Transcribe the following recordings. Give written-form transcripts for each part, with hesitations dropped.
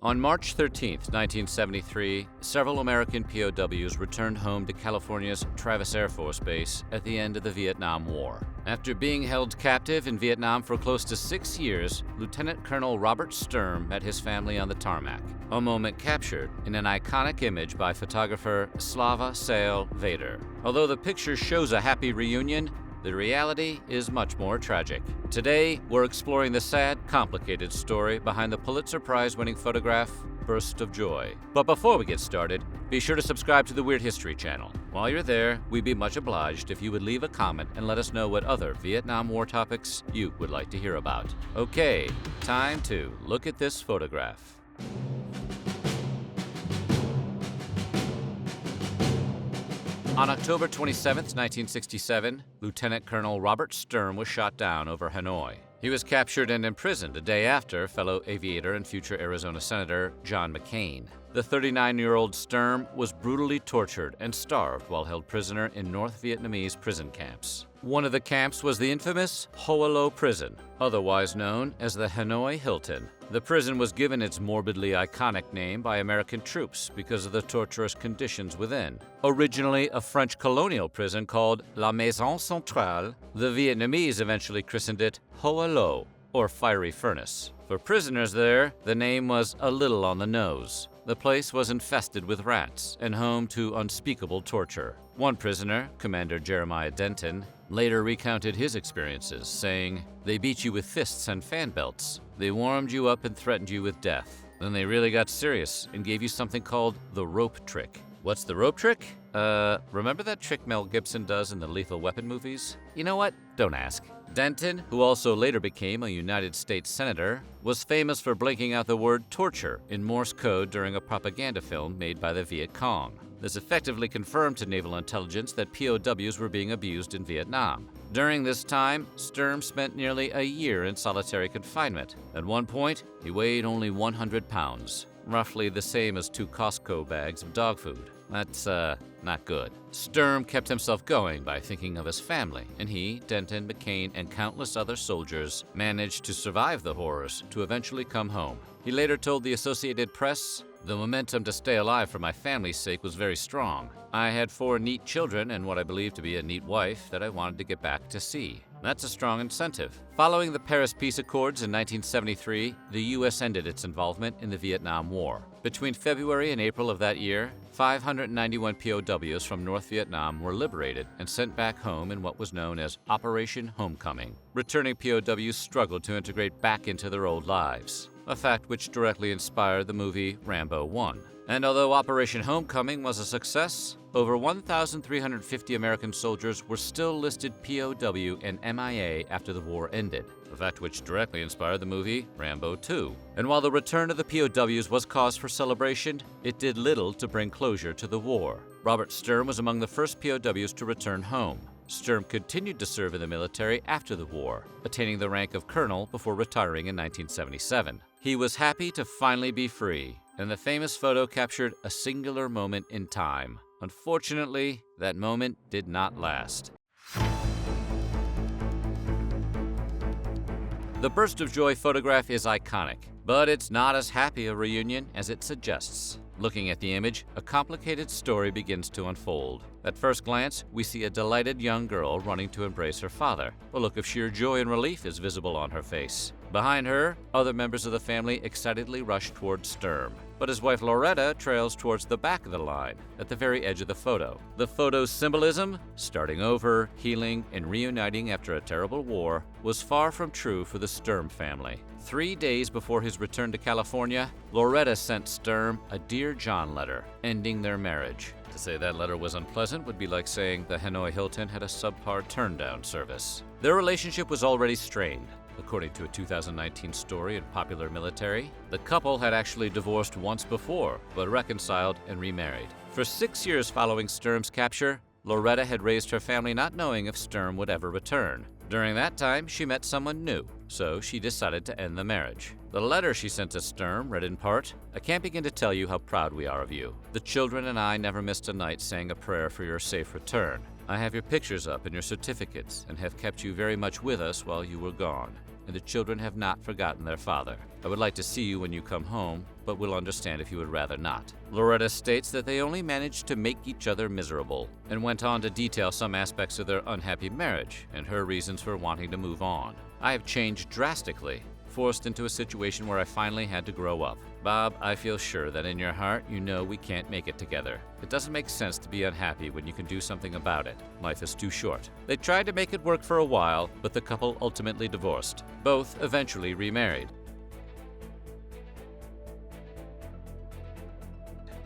On March 13, 1973, several American POWs returned home to California's Travis Air Force Base at the end of the Vietnam War. After being held captive in Vietnam for close to 6 years, Lieutenant Colonel Robert Stirm met his family on the tarmac, a moment captured in an iconic image by photographer Slava Sal Veder. Although the picture shows a happy reunion, the reality is much more tragic. Today, we're exploring the sad, complicated story behind the Pulitzer Prize-winning photograph, Burst of Joy. But before we get started, be sure to subscribe to the Weird History channel. While you're there, we'd be much obliged if you would leave a comment and let us know what other Vietnam War topics you would like to hear about. Okay, time to look at this photograph. On October 27, 1967, Lieutenant Colonel Robert Stirm was shot down over Hanoi. He was captured and imprisoned a day after fellow aviator and future Arizona Senator John McCain. The 39-year-old Stirm was brutally tortured and starved while held prisoner in North Vietnamese prison camps. One of the camps was the infamous Hoa Lo prison, otherwise known as the Hanoi Hilton. The prison was given its morbidly iconic name by American troops because of the torturous conditions within. Originally a French colonial prison called La Maison Centrale, the Vietnamese eventually christened it Hoa Lo, or Fiery Furnace. For prisoners there, the name was a little on the nose. The place was infested with rats and home to unspeakable torture. One prisoner, Commander Jeremiah Denton, later recounted his experiences, saying, "They beat you with fists and fan belts. They warmed you up and threatened you with death. Then they really got serious and gave you something called the rope trick." What's the rope trick? Remember that trick Mel Gibson does in the Lethal Weapon movies? You know what? Don't ask. Denton, who also later became a United States Senator, was famous for blinking out the word torture in Morse code during a propaganda film made by the Viet Cong. This effectively confirmed to naval intelligence that POWs were being abused in Vietnam. During this time, Stirm spent nearly a year in solitary confinement. At one point, he weighed only 100 pounds, roughly the same as 2 Costco bags of dog food. That's, not good. Stirm kept himself going by thinking of his family, and he, Denton, McCain, and countless other soldiers managed to survive the horrors to eventually come home. He later told the Associated Press, "The momentum to stay alive for my family's sake was very strong. I had 4 neat children and what I believe to be a neat wife that I wanted to get back to see. That's a strong incentive." Following the Paris Peace Accords in 1973, the U.S. ended its involvement in the Vietnam War. Between February and April of that year, 591 POWs from North Vietnam were liberated and sent back home in what was known as Operation Homecoming. Returning POWs struggled to integrate back into their old lives, a fact which directly inspired the movie Rambo 1. And although Operation Homecoming was a success, over 1,350 American soldiers were still listed POW and MIA after the war ended, a fact which directly inspired the movie Rambo 2. And while the return of the POWs was cause for celebration, it did little to bring closure to the war. Robert Stirm was among the first POWs to return home. Stirm continued to serve in the military after the war, attaining the rank of colonel before retiring in 1977. He was happy to finally be free, and the famous photo captured a singular moment in time. Unfortunately, that moment did not last. The Burst of Joy photograph is iconic, but it's not as happy a reunion as it suggests. Looking at the image, a complicated story begins to unfold. At first glance, we see a delighted young girl running to embrace her father. A look of sheer joy and relief is visible on her face. Behind her, other members of the family excitedly rush towards Stirm, but his wife Loretta trails towards the back of the line, at the very edge of the photo. The photo's symbolism, starting over, healing, and reuniting after a terrible war, was far from true for the Stirm family. 3 days before his return to California, Loretta sent Stirm a Dear John letter, ending their marriage. To say that letter was unpleasant would be like saying the Hanoi Hilton had a subpar turn-down service. Their relationship was already strained. According to a 2019 story in Popular Military, the couple had actually divorced once before, but reconciled and remarried. For 6 years following Stirm's capture, Loretta had raised her family not knowing if Stirm would ever return. During that time, she met someone new, so she decided to end the marriage. The letter she sent to Stirm read in part, "I can't begin to tell you how proud we are of you. The children and I never missed a night saying a prayer for your safe return. I have your pictures up and your certificates and have kept you very much with us while you were gone. and the children have not forgotten their father. I would like to see you when you come home, but will understand if you would rather not. Loretta states that they only managed to make each other miserable, and went on to detail some aspects of their unhappy marriage and her reasons for wanting to move on. I have changed drastically, forced into a situation where I finally had to grow up. Bob, I feel sure that in your heart you know we can't make it together. It doesn't make sense to be unhappy when you can do something about it. Life is too short. They tried to make it work for a while, but the couple ultimately divorced. Both eventually remarried.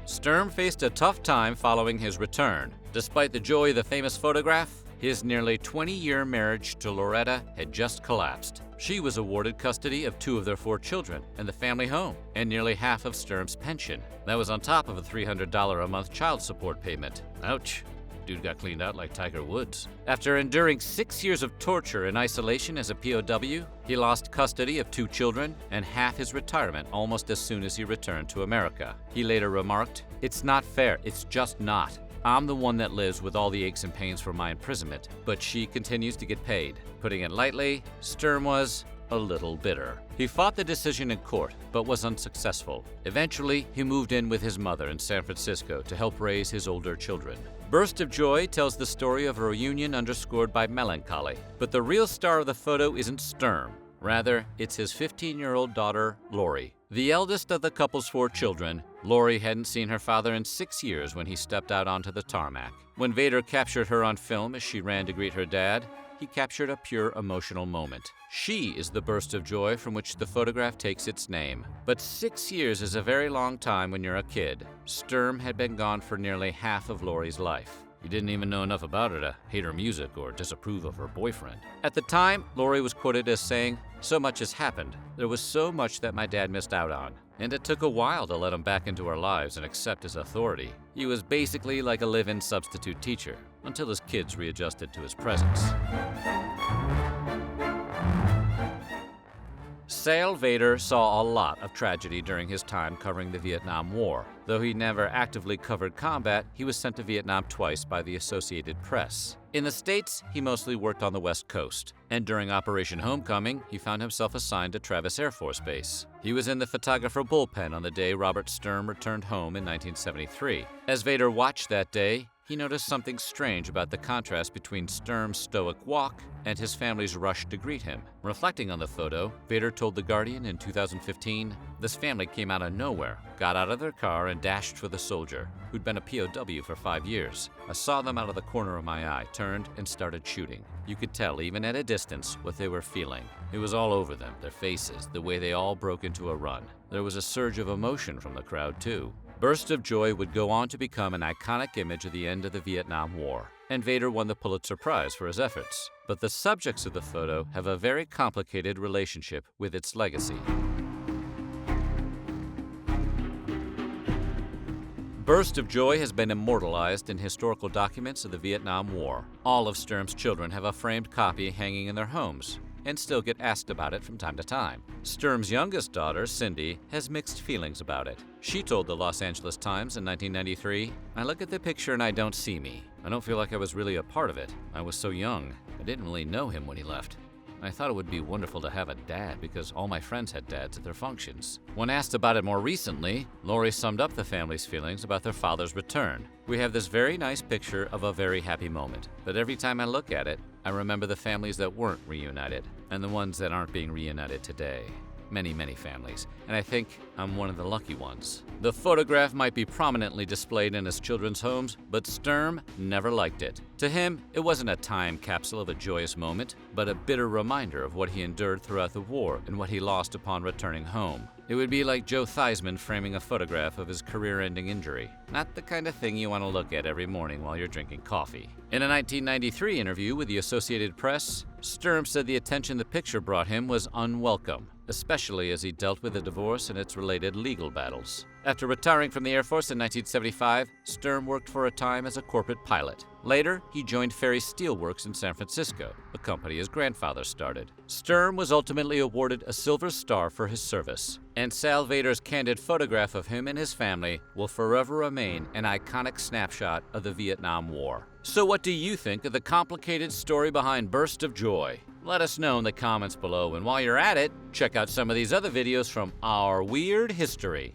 Stirm faced a tough time following his return. Despite the joy of the famous photograph, his nearly 20-year marriage to Loretta had just collapsed. She was awarded custody of 2 of their 4 children and the family home, and nearly half of Stirm's pension. That was on top of a $300 a month child support payment. Ouch. Dude got cleaned out like Tiger Woods. After enduring 6 years of torture and isolation as a POW, he lost custody of 2 children and half his retirement almost as soon as he returned to America. He later remarked, "It's not fair, it's just not. I'm the one that lives with all the aches and pains for my imprisonment, but she continues to get paid." Putting it lightly, Stirm was a little bitter. He fought the decision in court, but was unsuccessful. Eventually, he moved in with his mother in San Francisco to help raise his older children. Burst of Joy tells the story of a reunion underscored by melancholy, but the real star of the photo isn't Stirm. Rather, it's his 15-year-old daughter, Lori. The eldest of the couple's 4 children, Lori hadn't seen her father in 6 years when he stepped out onto the tarmac. When Vader captured her on film as she ran to greet her dad, he captured a pure emotional moment. She is the burst of joy from which the photograph takes its name. But 6 years is a very long time when you're a kid. Stirm had been gone for nearly half of Lori's life. He didn't even know enough about her to hate her music or disapprove of her boyfriend. At the time, Lori was quoted as saying, "So much has happened. There was so much that my dad missed out on. And it took a while to let him back into our lives and accept his authority. He was basically like a live-in substitute teacher, until his kids readjusted to his presence." Sal Veder saw a lot of tragedy during his time covering the Vietnam War. Though he never actively covered combat, he was sent to Vietnam twice by the Associated Press. In the States, he mostly worked on the West Coast, and during Operation Homecoming, he found himself assigned to Travis Air Force Base. He was in the photographer bullpen on the day Robert Stirm returned home in 1973. As Vader watched that day, he noticed something strange about the contrast between Stirm's stoic walk and his family's rush to greet him. Reflecting on the photo, Vader told The Guardian in 2015, "This family came out of nowhere, got out of their car and dashed for the soldier, who'd been a POW for 5 years. I saw them out of the corner of my eye, turned and started shooting. You could tell, even at a distance, what they were feeling. It was all over them, their faces, the way they all broke into a run. There was a surge of emotion from the crowd, too." Burst of Joy would go on to become an iconic image of the end of the Vietnam War, and Vader won the Pulitzer Prize for his efforts. But the subjects of the photo have a very complicated relationship with its legacy. Burst of Joy has been immortalized in historical documents of the Vietnam War. All of Stirm's children have a framed copy hanging in their homes, and still get asked about it from time to time. Stirm's youngest daughter, Cindy, has mixed feelings about it. She told the Los Angeles Times in 1993, "I look at the picture and I don't see me. I don't feel like I was really a part of it. I was so young. I didn't really know him when he left. I thought it would be wonderful to have a dad because all my friends had dads at their functions." When asked about it more recently, Lori summed up the family's feelings about their father's return. "We have this very nice picture of a very happy moment, but every time I look at it, I remember the families that weren't reunited and the ones that aren't being reunited today. Many, many families, and I think I'm one of the lucky ones." The photograph might be prominently displayed in his children's homes, but Stirm never liked it. To him, it wasn't a time capsule of a joyous moment, but a bitter reminder of what he endured throughout the war and what he lost upon returning home. It would be like Joe Theismann framing a photograph of his career-ending injury. Not the kind of thing you want to look at every morning while you're drinking coffee. In a 1993 interview with the Associated Press, Stirm said the attention the picture brought him was unwelcome, especially as he dealt with the divorce and its related legal battles. After retiring from the Air Force in 1975, Stirm worked for a time as a corporate pilot. Later, he joined Ferry Steelworks in San Francisco, a company his grandfather started. Stirm was ultimately awarded a Silver Star for his service, and Sal Veder's candid photograph of him and his family will forever remain an iconic snapshot of the Vietnam War. So what do you think of the complicated story behind Burst of Joy? Let us know in the comments below, and while you're at it, check out some of these other videos from our weird history.